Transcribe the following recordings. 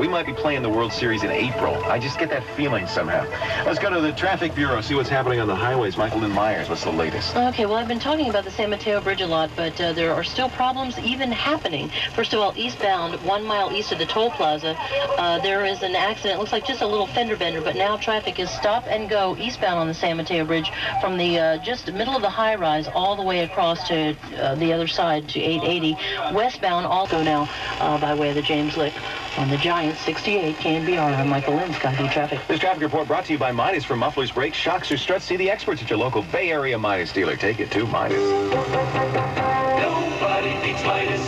We might be playing the World Series in April. I just get that feeling somehow. Let's go to the Traffic Bureau, see what's happening on the highways. Michael Lynn Myers, what's the latest? Okay, well, I've been talking about the San Mateo Bridge a lot, but there are still problems even happening. First of all, eastbound, 1 mile east of the toll plaza, there is an accident. It looks like just a little fender bender, but now traffic is stop and go eastbound on the San Mateo Bridge from the just middle of the high-rise all the way across to the other side to 880. Westbound, all go now by way of the James Lick on the Giant 68 KNBR. I'm Michael Lynn, Skyview Traffic. This traffic report brought to you by Midas. For mufflers, brakes, shocks, or struts, see the experts at your local Bay Area Midas dealer. Take it to Midas. Nobody beats Midas.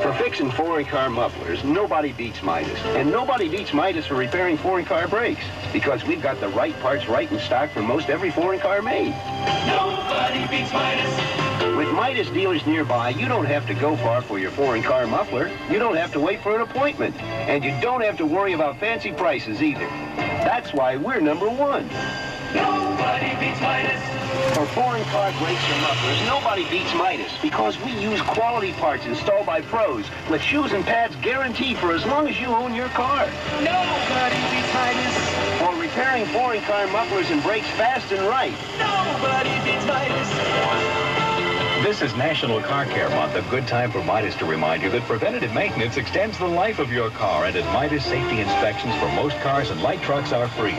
For fixing foreign car mufflers, nobody beats Midas. And nobody beats Midas for repairing foreign car brakes, because we've got the right parts right in stock for most every foreign car made. Nobody beats Midas. With Midas dealers nearby, you don't have to go far for your foreign car muffler. You don't have to wait for an appointment. And you don't have to worry about fancy prices either. That's why we're number one. Nobody beats Midas. For foreign car brakes or mufflers, nobody beats Midas, because we use quality parts installed by pros with shoes and pads guaranteed for as long as you own your car. Nobody beats Midas. For repairing foreign car mufflers and brakes fast and right. Nobody beats Midas. This is National Car Care Month, a good time for Midas to remind you that preventative maintenance extends the life of your car, and at Midas, safety inspections for most cars and light trucks are free.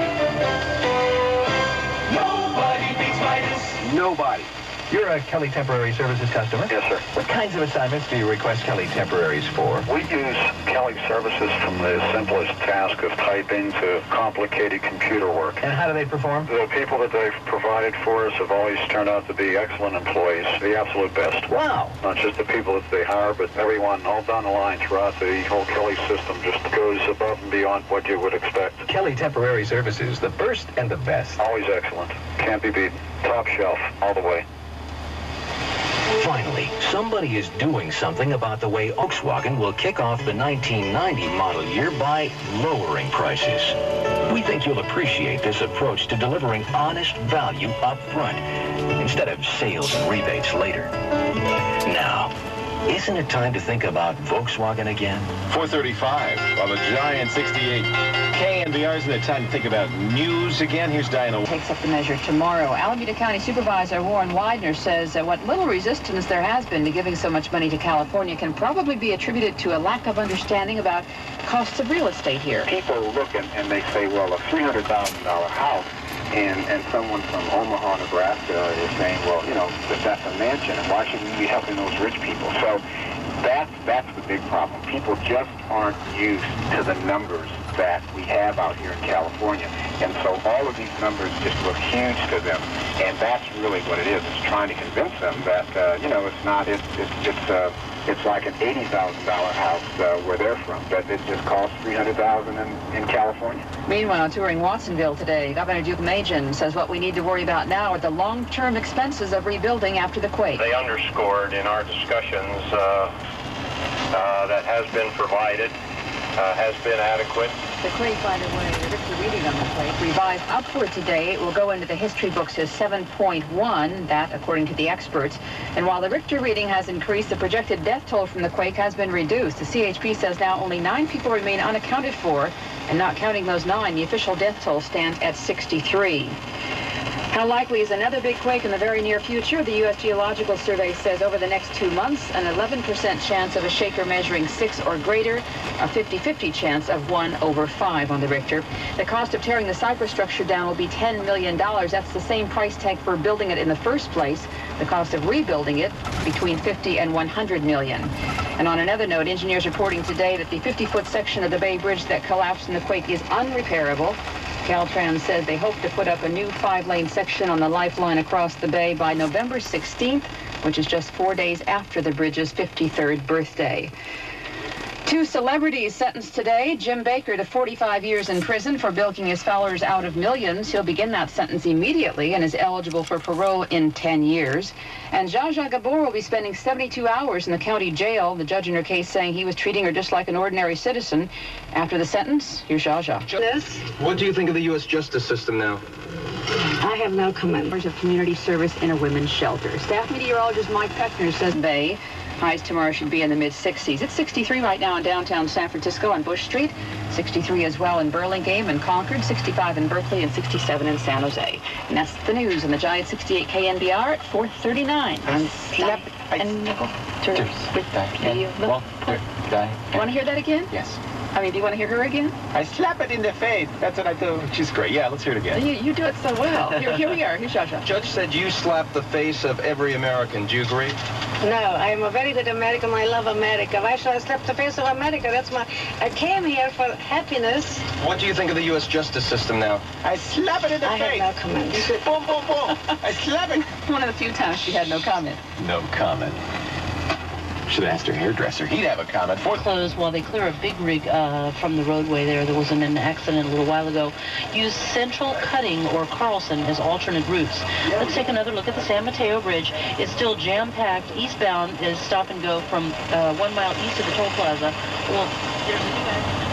Nobody beats Midas. Nobody. You're a Kelly Temporary Services customer? Yes, sir. What kinds of assignments do you request Kelly Temporaries for? We use Kelly services from the simplest task of typing to complicated computer work. And how do they perform? The people that they've provided for us have always turned out to be excellent employees, the absolute best. Wow. Not just the people that they hire, but everyone all down the line throughout the whole Kelly system just goes above and beyond what you would expect. Kelly Temporary Services, the first and the best. Always excellent. Can't be beaten. Top shelf, all the way. Finally, somebody is doing something about the way Volkswagen will kick off the 1990 model year by lowering prices. We think you'll appreciate this approach to delivering honest value up front, instead of sales and rebates later. Now, isn't it time to think about Volkswagen again? 4:35, while the Giant 68 KNBR isn't it time to think about news again? Here's Diana. Takes up the measure tomorrow. Alameda County Supervisor Warren Widener says that what little resistance there has been to giving so much money to California can probably be attributed to a lack of understanding about costs of real estate here. People look and they say, well, a $300,000 house, and someone from Omaha, Nebraska is saying, well, you know, that's a mansion, and why should we be helping those rich people? So that's the big problem. People just aren't used to the numbers that we have out here in California. And so all of these numbers just look huge to them. And that's really what it is. It's trying to convince them that, you know, it's not, it's like an $80,000 house where they're from, but it just costs $300,000 in California. Meanwhile, touring Watsonville today, Governor Duke Majan says what we need to worry about now are the long-term expenses of rebuilding after the quake. They underscored in our discussions that has been provided, has been adequate. The quake, by the way, the Richter reading on the quake, revised upward today. It will go into the history books as 7.1, that according to the experts. And while the Richter reading has increased, the projected death toll from the quake has been reduced. The CHP says now only 9 people remain unaccounted for, and not counting those 9, the official death toll stands at 63. How likely is another big quake in the very near future? The U.S. Geological Survey says over the next 2 months, an 11% chance of a shaker measuring 6 or greater, a 50-50 chance of 1/5 on the Richter. The cost of tearing the Cypress structure down will be $10 million. That's the same price tag for building it in the first place. The cost of rebuilding it, between $50 and $100 million. And on another note, engineers reporting today that the 50-foot section of the Bay Bridge that collapsed in the quake is unrepairable. Caltrans says they hope to put up a new 5-lane section on the lifeline across the bay by November 16th, which is just 4 days after the bridge's 53rd birthday. 2 celebrities sentenced today. Jim Baker to 45 years in prison for bilking his followers out of millions. He'll begin that sentence immediately and is eligible for parole in 10 years. And Zsa Zsa Gabor will be spending 72 hours in the county jail. The judge in her case saying he was treating her just like an ordinary citizen. After the sentence, here's Zsa Zsa. What do you think of the U.S. justice system now? I have no comment. Members of community service in a women's shelter. Staff meteorologist Mike Peckner says Bay. Highs tomorrow should be in the mid-60s. It's 63 right now in downtown San Francisco on Bush Street. 63 as well in Burlingame and Concord. 65 in Berkeley and 67 in San Jose. And that's the news on the Giant 68 KNBR at 4:39. I'm Want to hear that again? Yes. I mean, do you want to hear her again? I slap it in the face. That's what I do. She's great. Yeah, let's hear it again. You do it so well. Here we are. Here's Shasha. Judge said you slap the face of every American. Do you agree? No, I am a very good American. I love America. Why should I slap the face of America? I came here for happiness. What do you think of the U.S. justice system now? I slap it in the face. I have no comment. You said boom, boom, boom. I slap it. One of the few times she had no comment. No comment. Should have asked her hairdresser. He'd have a comment. Closed while they clear a big rig from the roadway there. There was an accident a little while ago. Use Central Cutting or Carlson as alternate routes. Let's take another look at the San Mateo Bridge. It's still jam-packed. Eastbound is stop and go from 1 mile east of the toll plaza. Well, there's a new accident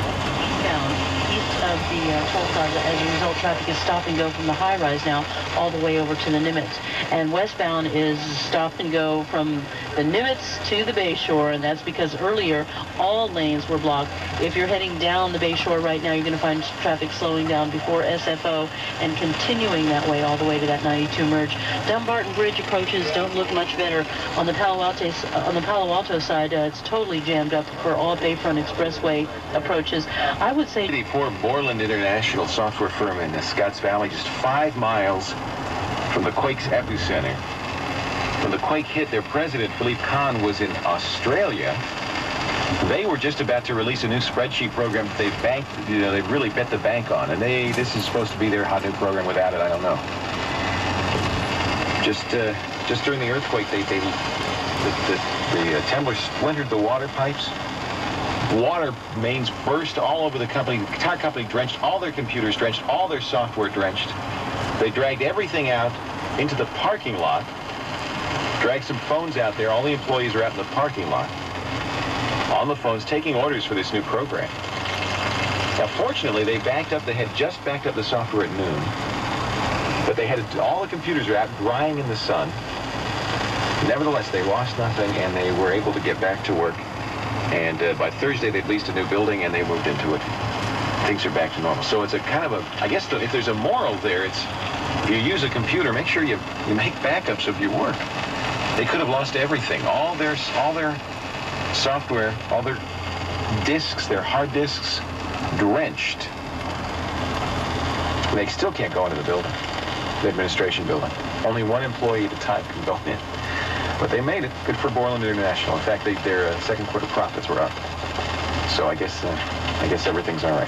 eastbound east of the toll plaza. As a result, traffic is stop and go from the high-rise now all the way over to the Nimitz. And westbound is stop and go from the Nimitz to the Bay Shore, and that's because earlier all lanes were blocked. If you're heading down the Bay Shore right now, you're going to find traffic slowing down before SFO and continuing that way all the way to that 92 merge. Dumbarton Bridge approaches don't look much better. On the Palo Alto side, it's totally jammed up for all Bayfront Expressway approaches. I would say For Borland International software firm in Scotts Valley, just 5 miles from the quake's epicenter. When the quake hit, their president, Philippe Kahn, was in Australia. They were just about to release a new spreadsheet program that they've really bet the bank on. And this is supposed to be their hot new program. Without it, I don't know. Just during the earthquake, the timber splintered the water pipes. Water mains burst all over the company. The entire company drenched, all their computers drenched, all their software drenched. They dragged everything out into the parking lot. Dragged some phones out there. All the employees are out in the parking lot on the phones taking orders for this new program. Now, fortunately, they had just backed up the software at noon, but all the computers are out drying in the sun. Nevertheless, they lost nothing, and they were able to get back to work. And by Thursday, they'd leased a new building, and they moved into it. Things are back to normal. So it's a kind of I guess if there's a moral there, it's if you use a computer, make sure you make backups of your work. They could have lost everything, all their software, all their disks, their hard disks, drenched. And they still can't go into the building, the administration building. Only one employee at a time can go in. But they made it. Good for Borland International. In fact, their second quarter profits were up. So I guess everything's all right.